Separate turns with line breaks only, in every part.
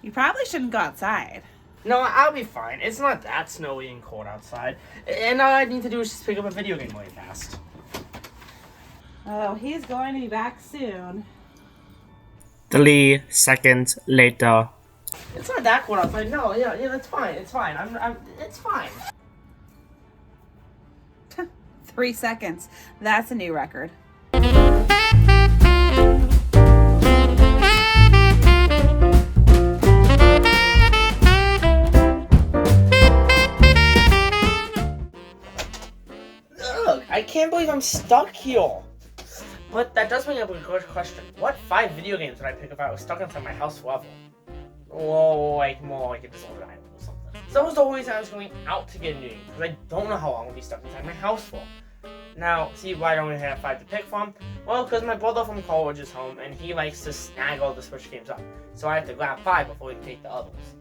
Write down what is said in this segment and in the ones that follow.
You probably shouldn't go outside.
No, I'll be fine. It's not that snowy and cold outside. And all I need to do is just pick up a video game really fast.
Oh, he's going to be back soon.
3 seconds later.
It's not that cold outside. No, yeah, it's fine. It's fine. It's fine.
3 seconds. That's a new record.
Ugh, I can't believe I'm stuck here. But that does bring up a good question. What 5 video games would I pick if I was stuck inside my house forever? Or like more like a deserted island or something. So that was the whole reason I was going out to get a new game, because I don't know how long I'll be stuck inside my house for. Now, see why I don't really have 5 to pick from? Well, because my brother from college is home and he likes to snag all the Switch games up. So I have to grab 5 before we can take the others.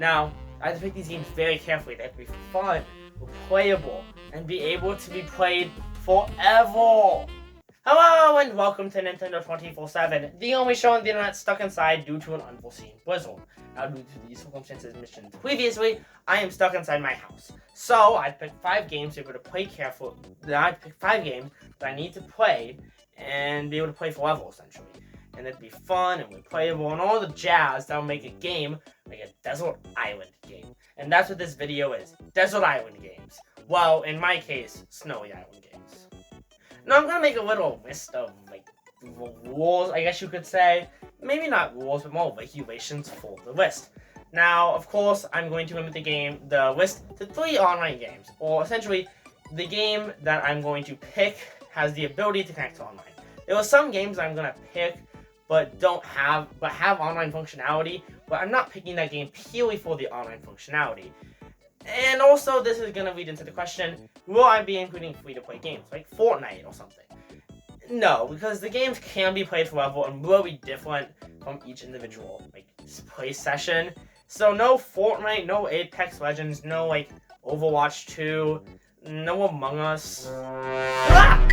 Now, I have to pick these games very carefully. They have to be fun, playable, and be able to be played forever. Hello and welcome to Nintendo 24/7, the only show on the internet stuck inside due to an unforeseen blizzard. Now, due to these circumstances mentioned previously, I am stuck inside my house. So, I picked 5 games to be able to play carefully. I picked 5 games that I need to play and be able to play forever, essentially. And it'd be fun and replayable and all the jazz that'll make a game like a desert island game. And that's what this video is, desert island games. Well, in my case, snowy island games. Now, I'm gonna make a little list of, like, rules, I guess you could say. Maybe not rules, but more regulations for the list. Now, of course, I'm going to limit the list to 3 online games. Or, essentially, the game that I'm going to pick has the ability to connect to online. There are some games I'm gonna pick, but have online functionality, but I'm not picking that game purely for the online functionality. And also, this is going to lead into the question, will I be including free-to-play games, like Fortnite or something? No, because the games can be played forever and will be different from each individual, like, play session. So no Fortnite, no Apex Legends, no, like, Overwatch 2, no Among Us. Ah!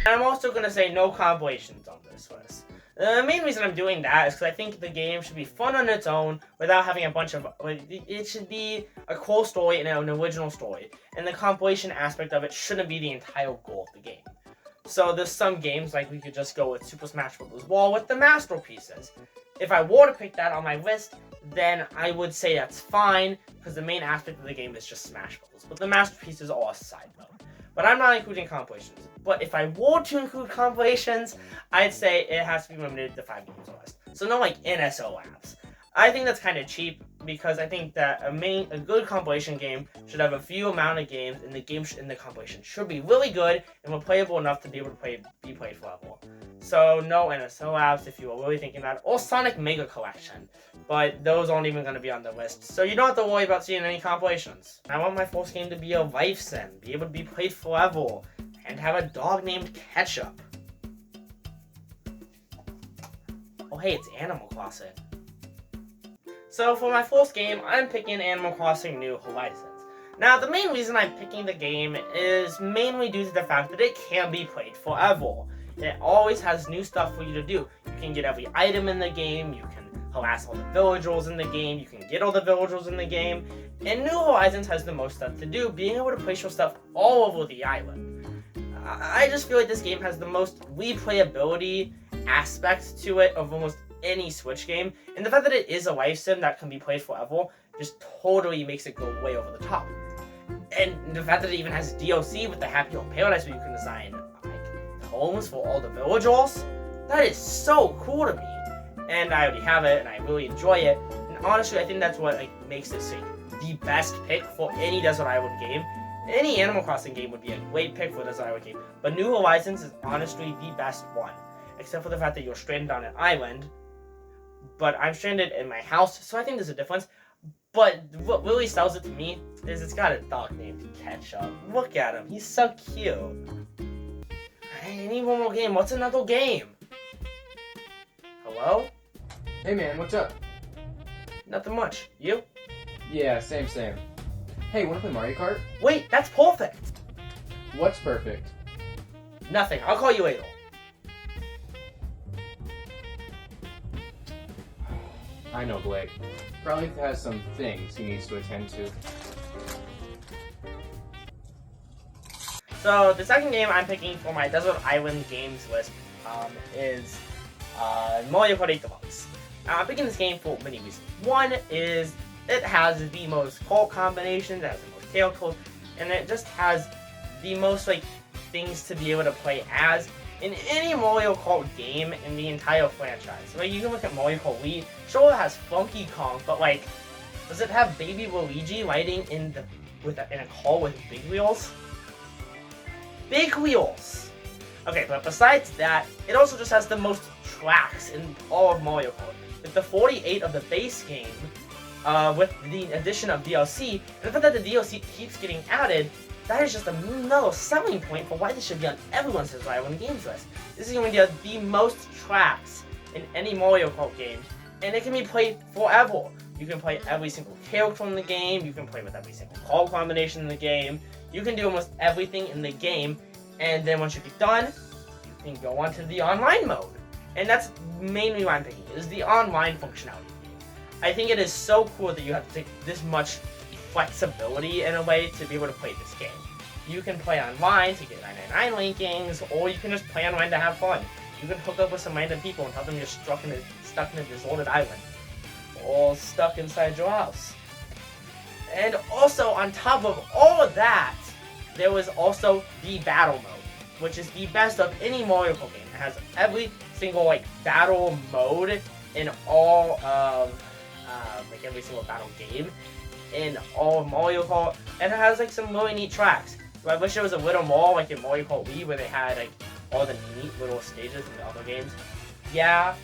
And I'm also going to say no compilations on this list. The main reason I'm doing that is because I think the game should be fun on its own without having a bunch of, like, it should be a cool story and an original story. And the compilation aspect of it shouldn't be the entire goal of the game. So there's some games, like we could just go with Super Smash Bros. Wall with the masterpieces. If I were to pick that on my list, then I would say that's fine, because the main aspect of the game is just Smash Bros. But the masterpieces are a side note. But I'm not including compilations. But if I were to include compilations, I'd say it has to be limited to 5 games or less. So no, like, NSO apps. I think that's kind of cheap, because I think that a good compilation game should have a few amount of games, and the game in the compilation should be really good and replayable enough to be able to be played forever. So no NSO apps if you are really thinking that, or Sonic Mega Collection. But those aren't even going to be on the list, so you don't have to worry about seeing any compilations. I want my first game to be a life sim, be able to be played forever, and have a dog named Ketchup. Oh hey, it's Animal Crossing. So for my first game, I'm picking Animal Crossing New Horizons. Now, the main reason I'm picking the game is mainly due to the fact that it can be played forever. It always has new stuff for you to do. You can get every item in the game, you can harass all the villagers in the game, you can get all the villagers in the game, and New Horizons has the most stuff to do, being able to place your stuff all over the island. I just feel like this game has the most replayability aspect to it of almost any Switch game, and the fact that it is a life sim that can be played forever just totally makes it go way over the top. And the fact that it even has DLC with the Happy Home Paradise where you can design homes for all the villagers, that is so cool to me. And I already have it, and I really enjoy it. And honestly, I think that's what makes this the best pick for any Desert Island game. Any Animal Crossing game would be a great pick for a Desert Island game, but New Horizons is honestly the best one. Except for the fact that you're stranded on an island, but I'm stranded in my house, so I think there's a difference. But what really sells it to me is it's got a dog named Ketchup. Look at him, he's so cute. I need one more game. What's another game? Hello?
Hey man, what's up?
Nothing much. You?
Yeah, same. Hey, wanna play Mario Kart?
Wait, that's perfect.
What's perfect?
Nothing. I'll call you later.
I know Blake. Probably has some things he needs to attend to.
So the second game I'm picking for my Desert Island Games list is Mario Kart 8 Deluxe. I'm picking this game for many reasons. One is it has the most call combinations, it has the most characters, and it just has the most things to be able to play as in any Mario Kart game in the entire franchise. Like you can look at Mario Kart Wii, sure it has Funky Kong, but does it have Baby Luigi riding in a car with big wheels? Big wheels! Okay, but besides that, it also just has the most tracks in all of Mario Kart. With the 48 of the base game, with the addition of DLC, and the fact that the DLC keeps getting added, that is just another selling point for why this should be on everyone's Desert Island Games list. This is going to be the most tracks in any Mario Kart game, and it can be played forever. You can play every single character in the game, you can play with every single call combination in the game, you can do almost everything in the game, and then once you get done, you can go on to the online mode. And that's mainly why I'm picking it, is the online functionality. I think it is so cool that you have to take this much flexibility in a way to be able to play this game. You can play online to get 999 rankings, or you can just play online to have fun. You can hook up with some random people and tell them you're stuck in a deserted island, or stuck inside your house. And also, on top of all of that, there was also the battle mode, which is the best of any Mario Kart game. It has every single battle mode in all of every single battle game in all of Mario Kart, and it has some really neat tracks. So I wish there was a little more like in Mario Kart Wii where they had all the neat little stages in the other games. Yeah,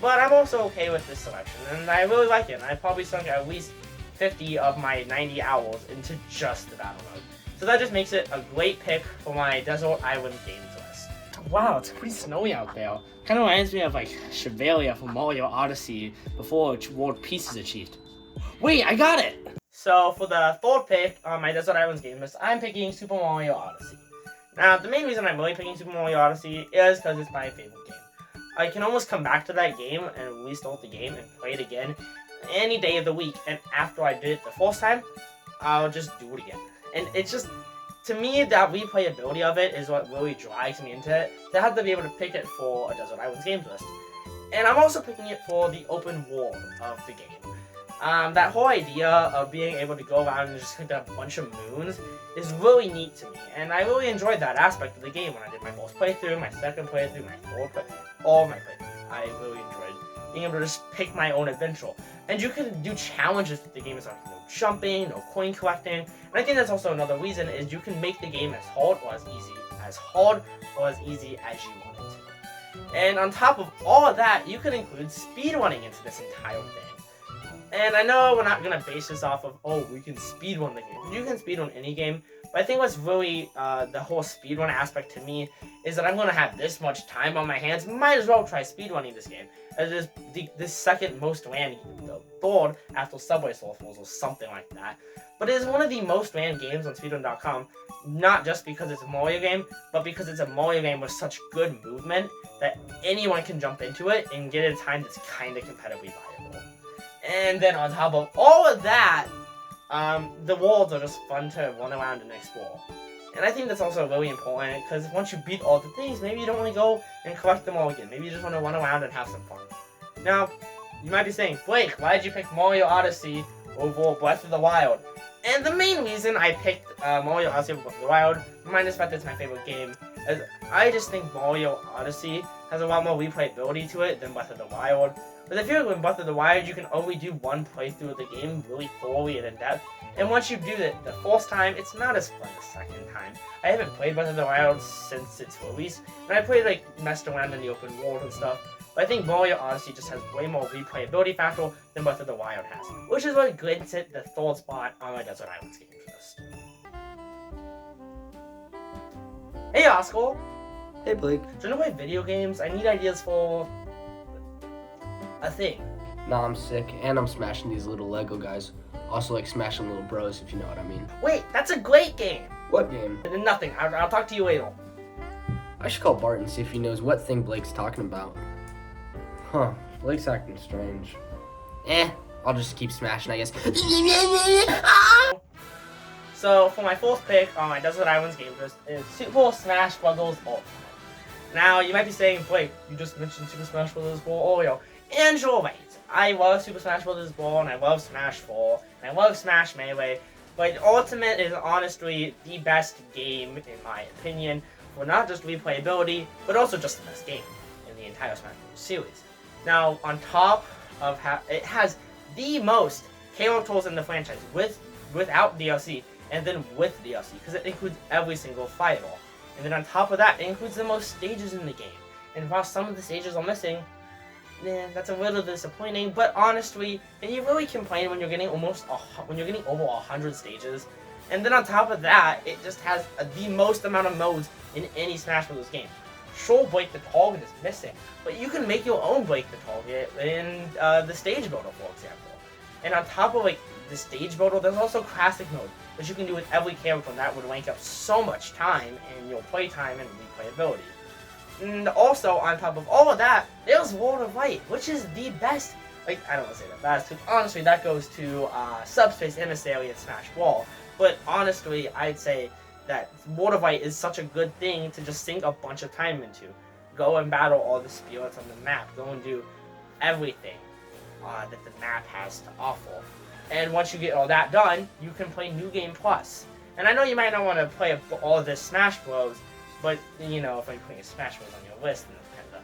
but I'm also okay with this selection, and I really like it. And I probably sunk at least 50 of my 90 hours into just the battle mode. So that just makes it a great pick for my Desert Island Games list. Wow, it's pretty snowy out there. Kind of reminds me of Chevalier from Mario Odyssey before World Peace is achieved. Wait, I got it! So for the third pick on my Desert Islands game list, I'm picking Super Mario Odyssey. Now, the main reason I'm really picking Super Mario Odyssey is because it's my favorite game. I can almost come back to that game and restart the game and play it again any day of the week, and after I did it the first time, I'll just do it again. And it's just, to me, that replayability of it is what really drives me into it, to have to be able to pick it for a Desert Islands Games list. And I'm also picking it for the open world of the game. That whole idea of being able to go around and just hit a bunch of moons is really neat to me, and I really enjoyed that aspect of the game when I did my first playthrough, my second playthrough, my third playthrough, all of my playthroughs. I really enjoyed being able to just pick my own adventure. And you can do challenges with the game, it's like no jumping, no coin collecting, and I think that's also another reason is you can make the game as hard or as easy as you want it to. And on top of all of that, you can include speedrunning into this entire thing. And I know we're not going to base this off of, oh, we can speedrun the game. You can speedrun any game, but I think what's really the whole speedrun aspect to me is that I'm going to have this much time on my hands, might as well try speedrunning this game. As it is the second most ran board after Subway Surfers or something like that. But it is one of the most ran games on speedrun.com, not just because it's a Mario game, but because it's a Mario game with such good movement that anyone can jump into it and get a time that's kind of competitively viable. And then on top of all of that, the worlds are just fun to run around and explore. And I think that's also really important, because once you beat all the things, maybe you don't want to go and collect them all again. Maybe you just want to run around and have some fun. Now, you might be saying, Blake, why did you pick Mario Odyssey over Breath of the Wild? And the main reason I picked Mario Odyssey over Breath of the Wild, minus the fact that it's my favorite game, is I just think Mario Odyssey has a lot more replayability to it than Breath of the Wild. But I feel like with Breath of the Wild, you can only do one playthrough of the game really thoroughly and in depth. And once you do it the first time, it's not as fun the second time. I haven't played Breath of the Wild since its release, and I played messed around in the open world and stuff. But I think Mario Odyssey just has way more replayability factor than Breath of the Wild has, which is what grants it the third spot on my Desert Islands Games list. Hey Oscar!
Hey Blake.
Do you know play video games? I need ideas for a thing.
Nah, I'm sick, and I'm smashing these little Lego guys. Also like smashing little bros, if you know what I mean.
Wait, that's a great game!
What game?
Nothing, I'll talk to you later.
I should call Bart and see if he knows what thing Blake's talking about. Huh, Blake's acting strange. I'll just keep smashing, I guess.
So for my fourth pick on my Desert Islands game list is Super Smash Bros. Ultimate. Now you might be saying, Blake, you just mentioned Super Smash Bros. Brawl Oreo, and you're right. I love Super Smash Bros. Brawl, and I love Smash 4, and I love Smash Melee, but Ultimate is honestly the best game in my opinion for not just replayability, but also just the best game in the entire Smash Bros. Series. Now on top of it has the most characters in the franchise without DLC. And then with DLC, because it includes every single fireball. And then on top of that, it includes the most stages in the game. And while some of the stages are missing, that's a little disappointing. But honestly, and you really complain when you're getting over 100 stages. And then on top of that, it just has the most amount of modes in any Smash Bros. Game. Sure, Break the Target is missing, but you can make your own Break the Target in the Stage Builder, for example. And on top of the Stage Builder, there's also Classic Mode, which you can do with every character, and that would rank up so much time in your playtime and replayability. And also, on top of all of that, there's World of Light, which is the best, I don't want to say the best, because honestly, that goes to Subspace Emissary and Smash Ball. But honestly, I'd say that World of Light is such a good thing to just sink a bunch of time into. Go and battle all the spirits on the map. Go and do everything that the map has to offer. And once you get all that done, you can play New Game Plus. And I know you might not want to play all of this Smash Bros, but you know, if I'm putting Smash Bros on your list, then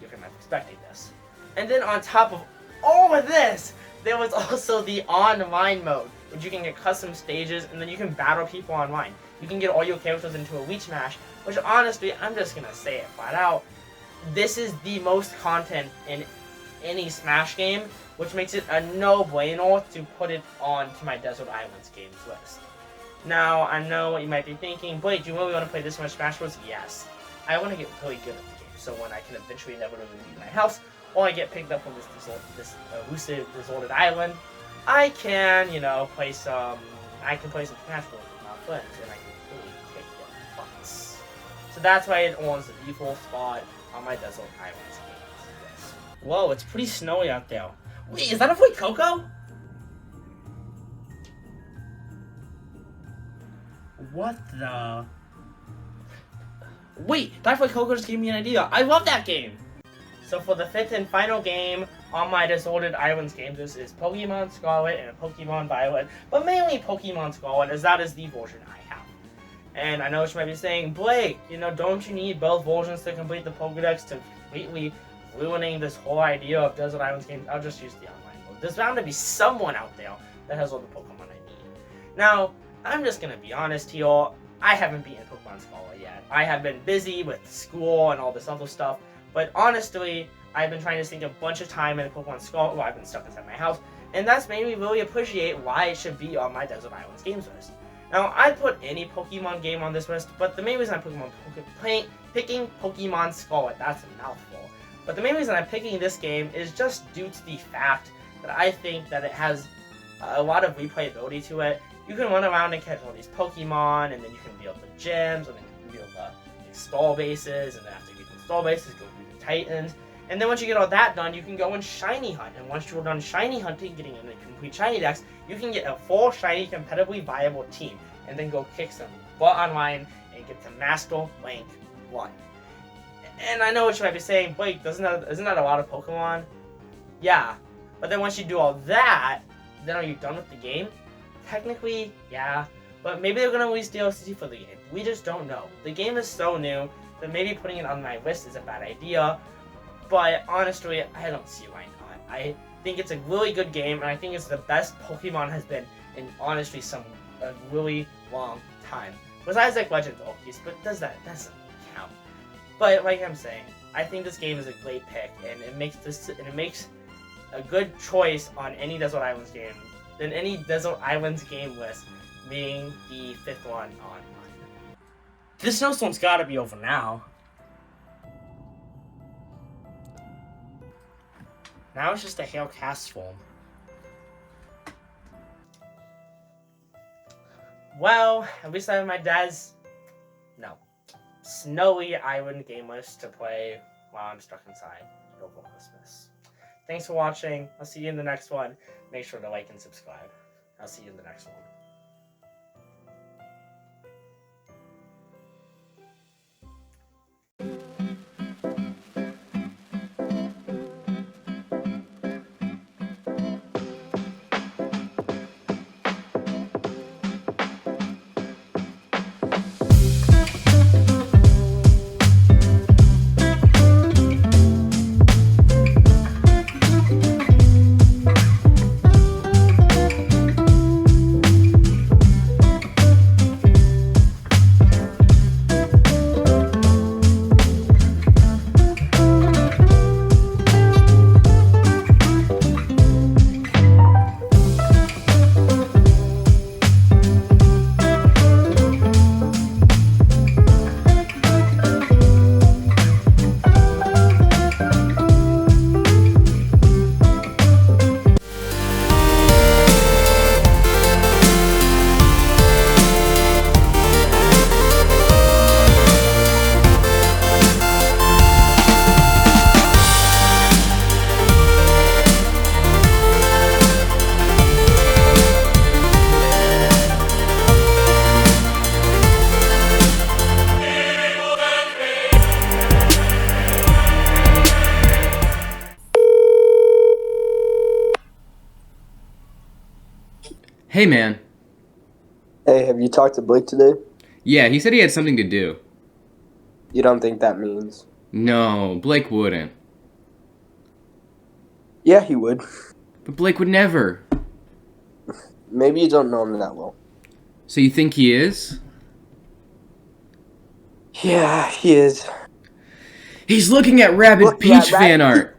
you're kind of expecting this. And then on top of all of this, there was also the online mode, which you can get custom stages, and then you can battle people online. You can get all your characters into a Wii Smash, which honestly, I'm just gonna say it flat out, this is the most content in any Smash game, which makes it a no-brainer to put it onto my Desert Islands games list. Now, I know what you might be thinking, Blake, do you really want to play this much Smash Bros? Yes. I want to get really good at the game, so when I can eventually inevitably leave my house, or I get picked up from this elusive deserted island, I can, play some Smash Bros with my friends, and I can really kick their butts. So that's why it owns the default spot on my Desert Islands games list. Whoa, it's pretty snowy out there. Wait, is that a Void Coco? What the? Wait, that Void Coco just gave me an idea. I love that game! So for the fifth and final game on my Deserted Islands games, this is Pokemon Scarlet and Pokemon Violet, but mainly Pokemon Scarlet, as that is the version I have. And I know what you might be saying, Blake, don't you need both versions to complete the Pokedex to completely ruining this whole idea of Desert Islands games? I'll just use the online mode. There's bound to be someone out there that has all the Pokemon I need. Now, I'm just gonna be honest here, I haven't beaten Pokemon Scarlet yet. I have been busy with school and all this other stuff, but honestly, I've been trying to sink a bunch of time in Pokemon Scarlet while I've been stuck inside my house, and that's made me really appreciate why it should be on my Desert Islands games list. Now, I'd put any Pokemon game on this list, but the main reason I'm picking Pokemon Scarlet, that's a mouthful, but the main reason I'm picking this game is just due to the fact that I think that it has a lot of replayability to it. You can run around and catch all these Pokemon, and then you can build the gyms, and then you can build the install bases, and then after you get the install bases, go through the Titans. And then once you get all that done, you can go and Shiny Hunt. And once you're done Shiny Hunting, getting in the complete Shiny Dex, you can get a full Shiny competitively viable team. And then go kick some butt online and get to Master Rank 1. And I know what you might be saying, Blake, isn't that a lot of Pokemon? Yeah. But then once you do all that, then are you done with the game? Technically, yeah. But maybe they're going to release DLC for the game. We just don't know. The game is so new that maybe putting it on my list is a bad idea. But honestly, I don't see why not. I think it's a really good game, and I think it's the best Pokemon has been in honestly a really long time. Besides Legends Arceus, but that doesn't count. But like I'm saying, I think this game is a great pick, and it makes a good choice on any Desert Islands game than any Desert Islands game list being the fifth one on mine. This snowstorm's gotta be over now. Now it's just a hail cast form. Well, at least I have my dad's Snowy Island game list to play while I'm stuck inside over Christmas. Thanks for watching. I'll see you in the next one. Make sure to like and subscribe. I'll see you in the next one.
Hey, man.
Hey, have you talked to Blake today?
Yeah, he said he had something to do.
You don't think that means?
No, Blake wouldn't.
Yeah, he would.
But Blake would never.
Maybe you don't know him that well.
So you think he is?
Yeah, he is.
He's looking at Rabid
Look,
Peach
yeah,
fan art.